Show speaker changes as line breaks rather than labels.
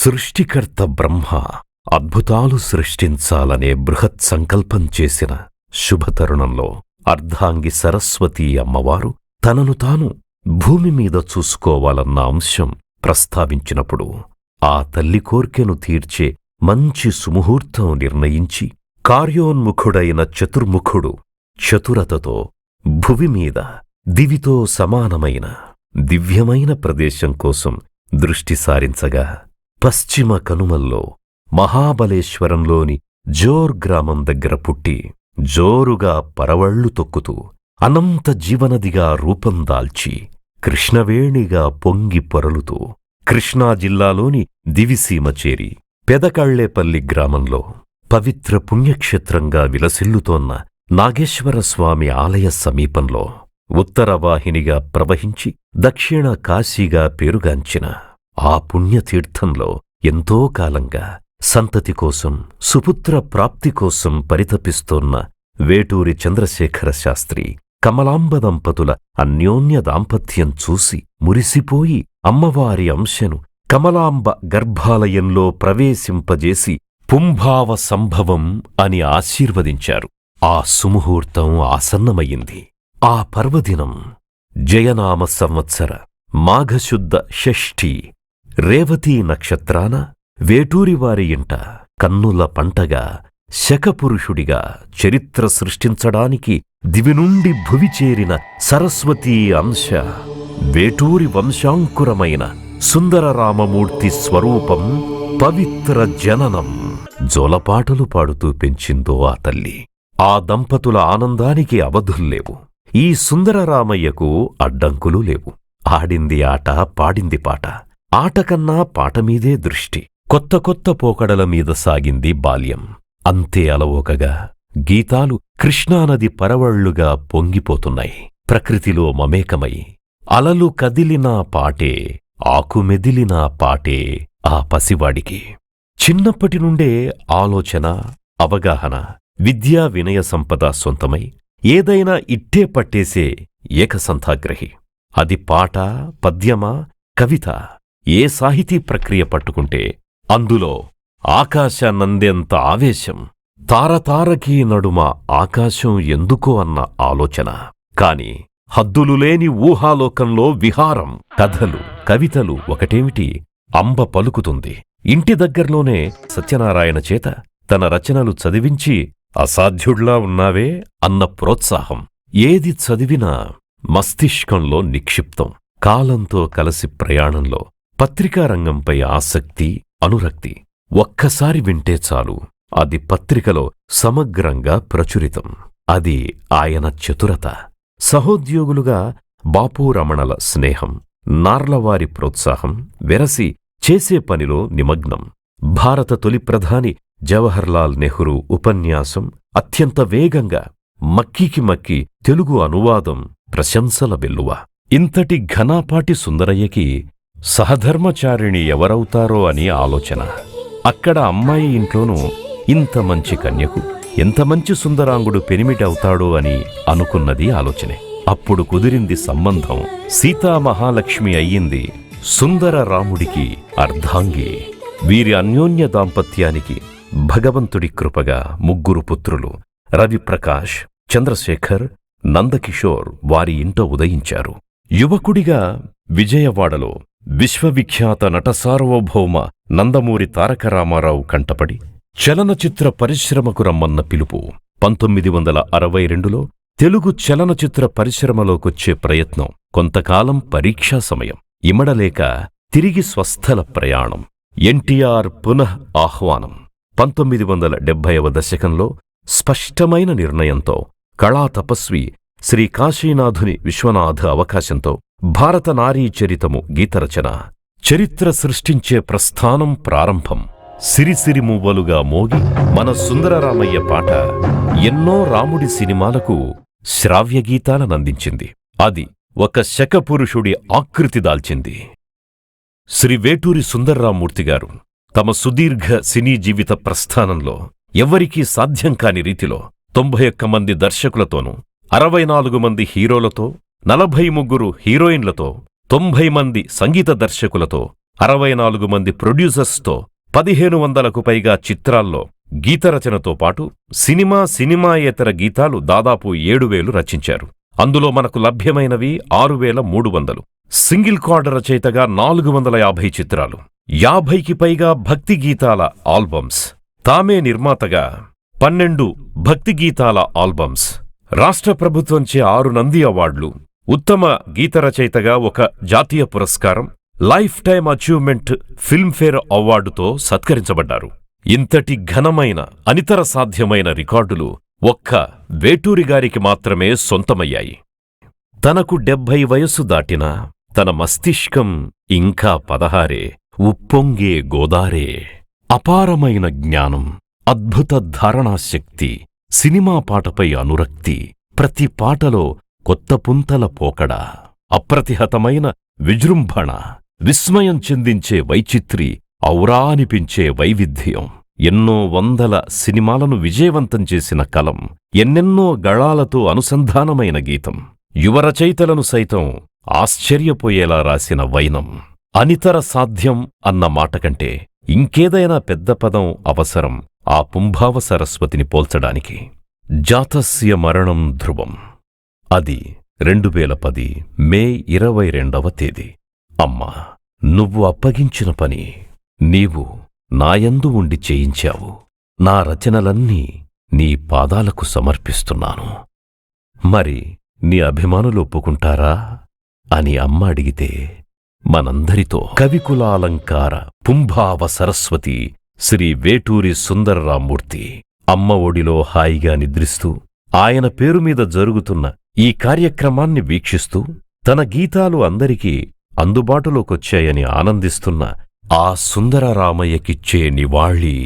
సృష్టికర్త బ్రహ్మ అద్భుతాలు సృష్టించాలనే బృహత్ సంకల్పం చేసిన శుభతరుణంలో అర్ధాంగి సరస్వతీ అమ్మవారు తనను తాను భూమిమీద చూసుకోవాలన్న అంశం ప్రస్తావించినప్పుడు ఆ తల్లి కోర్కెను తీర్చే మంచి సుముహూర్తం నిర్ణయించి కార్యోన్ముఖుడైన చతుర్ముఖుడు చతురతతో భువిమీద దివితో సమానమైన దివ్యమైన ప్రదేశం కోసం దృష్టి సారించగా పశ్చిమ కనుమల్లో మహాబలేశ్వరంలోని జోర్ గ్రామం దగ్గర పుట్టి జోరుగా పరవళ్లు తొక్కుతూ అనంత జీవనదిగా రూపం దాల్చి కృష్ణవేణిగా పొంగి పొరలుతూ కృష్ణా జిల్లాలోని దివిసీమ చేరి పెదకళ్లేపల్లి గ్రామంలో పవిత్ర పుణ్యక్షేత్రంగా విలసిల్లుతోన్న నాగేశ్వరస్వామి ఆలయ సమీపంలో ఉత్తరవాహినిగా ప్రవహించి దక్షిణ కాశీగా పేరుగాంచిన ఆ పుణ్యతీర్థంలో ఎంతో కాలంగా సంతతి కోసం సుపుత్ర ప్రాప్తి కోసం పరితపిస్తోన్న వేటూరి చంద్రశేఖర శాస్త్రి కమలాంబ దంపతుల అన్యోన్య దాంపత్యం చూసి మురిసిపోయి అమ్మవారి అంశను కమలాంబ గర్భాలయంలో ప్రవేశింపజేసి పుంభావ సంభవం అని ఆశీర్వదించారు. ఆ సుముహూర్తం ఆసన్నమయ్యింది. ఆ పర్వదినం జయనామ సంవత్సర మాఘశుద్ధ షష్ఠి రేవతీ నక్షత్రాన వేటూరివారి ఇంట కన్నుల పంటగా శకపురుషుడిగా చరిత్ర సృష్టించడానికి దివినుండి భువి చేరిన సరస్వతీ అంశ వేటూరి వంశాంకురమైన సుందరరామమూర్తి స్వరూపం పవిత్ర జననం జోలపాటలు పాడుతూ పెంచిందో ఆ తల్లి. ఆ దంపతుల ఆనందానికి అవధుల్లేవు. ఈ సుందరరామయ్యకు అడ్డంకులు లేవు. ఆడింది ఆట, పాడింది పాట. ఆటకన్నా పాటమీదే దృష్టి. కొత్త కొత్త పోకడల మీద సాగింది బాల్యం. అంతే అలవోకగా గీతాలు కృష్ణానది పరవళ్లుగా పొంగిపోతున్నాయి. ప్రకృతిలో మమేకమై అలలు కదిలినా పాటే, ఆకుమెదిలినా పాటే ఆ పసివాడికి. చిన్నప్పటినుండే ఆలోచన, అవగాహన, విద్యా వినయ సంపద సొంతమై ఏదైనా ఇట్టే పట్టేసే ఏకసంథాగ్రహి. అది పాట, పద్యమా, కవిత, ఏ సాహితీ ప్రక్రియ పట్టుకుంటే అందులో ఆకాశాన్నందెంత ఆవేశం, తారతారకీ నడుమ ఆకాశం ఎందుకో అన్న ఆలోచన. కాని హద్దులులేని ఊహాలోకంలో విహారం. కథలు, కవితలు ఒకటేమిటి, అంబ పలుకుతుంది. ఇంటి దగ్గర్లోనే సత్యనారాయణ చేత తన రచనలు చదివించి అసాధ్యుడ్లా ఉన్నావే అన్న ప్రోత్సాహం. ఏది చదివినా మస్తిష్కంలో నిక్షిప్తం. కాలంతో కలసి ప్రయాణంలో పత్రికారంగంపై ఆసక్తి, అనురక్తి. ఒక్కసారి వింటే చాలు, అది పత్రికలో సమగ్రంగా ప్రచురితం. అది ఆయన చతురత. సహోద్యోగులుగా బాపూ రమణల స్నేహం, నార్లవారి ప్రోత్సాహం వెరసి చేసే పనిలో నిమగ్నం. భారత తొలి ప్రధాని జవహర్లాల్ నెహ్రూ ఉపన్యాసం అత్యంత వేగంగా మక్కికి మక్కి తెలుగు అనువాదం ప్రశంసల వెల్లువ. ఇంతటి ఘనాపాటి సుందరయ్యకి సహధర్మచారిణి ఎవరవుతారో అని ఆలోచన. అక్కడ అమ్మాయి ఇంట్లోనూ ఇంత మంచి కన్యకు ఎంత మంచి సుందరాంగుడు పెనిమిటవుతాడో అని అనుకున్నది ఆలోచనే. అప్పుడు కుదిరింది సంబంధం. సీతామహాలక్ష్మి అయ్యింది సుందర రాముడికి అర్ధాంగి. వీరి అన్యోన్య దాంపత్యానికి భగవంతుడి కృపగా ముగ్గురు పుత్రులు రవిప్రకాష్, చంద్రశేఖర్, నందకిషోర్ వారి ఇంట ఉదయించారు. యువకుడిగా విజయవాడలో విశ్వవిఖ్యాత నటసార్వభౌమ నందమూరి తారక రామారావు కంటపడి చలనచిత్ర పరిశ్రమకు రమ్మన్న పిలుపు. 1962లో తెలుగు చలనచిత్ర పరిశ్రమలోకొచ్చే ప్రయత్నం. కొంతకాలం పరీక్షా సమయం. ఇమడలేక తిరిగి స్వస్థల ప్రయాణం. ఎన్టీఆర్ పునః ఆహ్వానం. 1970వ దశకంలో స్పష్టమైన నిర్ణయంతో కళాతపస్వి శ్రీ కాశీనాథుని విశ్వనాథ అవకాశంతో భారత నారీ చరితము గీతరచన. చరిత్ర సృష్టించే ప్రస్థానం ప్రారంభం. సిరిసిరి మువ్వలుగా మోగి మన సుందరరామయ్య పాట ఎన్నో రాముడి సినిమాలకు శ్రావ్యగీతాలనందించింది. అది ఒక శకపురుషుడి ఆకృతి దాల్చింది. శ్రీ వేటూరి సుందర్రామ్మూర్తిగారు తమ సుదీర్ఘ సినీ జీవిత ప్రస్థానంలో ఎవ్వరికీ సాధ్యం కాని రీతిలో 91 మంది దర్శకులతోనూ, 64 మంది హీరోలతో, 43 హీరోయిన్లతో, 90 మంది సంగీత దర్శకులతో 64 మంది ప్రొడ్యూసర్స్తో 1500కు పైగా చిత్రాల్లో గీతరచనతో పాటు సినిమాయేతర గీతాలు దాదాపు 7000 రచించారు. అందులో మనకు లభ్యమైనవి 6300. సింగిల్ కార్డ్ రచయితగా 450 చిత్రాలు, 50కి పైగా భక్తి గీతాల ఆల్బమ్స్, తామే నిర్మాతగా 12 భక్తి గీతాల ఆల్బమ్స్, రాష్ట్ర ప్రభుత్వంచే 6 నంది అవార్డులు, ఉత్తమ గీత రచయితగా 1 జాతీయ పురస్కారం, లైఫ్ టైమ్ అచీవ్మెంట్ ఫిల్మ్ఫేర్ అవార్డుతో సత్కరించబడ్డారు. ఇంతటి ఘనమైన అనితర సాధ్యమైన రికార్డులు ఒక్క వేటూరిగారికి మాత్రమే సొంతమయ్యాయి. తనకు 70 వయస్సు దాటినా తన మస్తిష్కం ఇంకా 16. ఉప్పొంగే గోదారే. అపారమైన జ్ఞానం, అద్భుత ధారణాశక్తి, సినిమా పాటపై అనురక్తి, ప్రతి పాటలో కొత్త పుంతల పోకడ, అప్రతిహతమైన విజృంభణ, విస్మయం చెందించే వైచిత్రి, ఔరా అనిపించే వైవిధ్యం, ఎన్నో వందల సినిమాలను విజయవంతం చేసిన కలం, ఎన్నెన్నో గళాలతో అనుసంధానమైన గీతం, యువరచయితలను సైతం ఆశ్చర్యపోయేలా రాసిన వైనం. అనితర సాధ్యం అన్న మాటకంటే ఇంకేదైనా పెద్ద పదం అవసరం ఆ పుంభావ సరస్వతిని పోల్చడానికి. జాతస్య మరణం ధ్రువం. అది 2010 మే 22వ తేదీ. అమ్మా, నువ్వు అప్పగించిన పని నీవు నాయందు ఉండి చేయించావు. నా రచనలన్నీ నీ పాదాలకు సమర్పిస్తున్నాను. మరి నీ అభిమానులు ఒప్పుకుంటారా అని అమ్మ అడిగితే, మనందరితో కవికులాలంకార పుంభావ సరస్వతి శ్రీ వేటూరి సుందరరామ్మూర్తి అమ్మ ఒడిలో హాయిగా నిద్రిస్తూ, ఆయన పేరుమీద జరుగుతున్న ఈ కార్యక్రమాన్ని వీక్షిస్తూ, తన గీతాలు అందరికీ అందుబాటులోకొచ్చాయని ఆనందిస్తున్న ఆ సుందర రామయ్యకిచ్చే నివాళి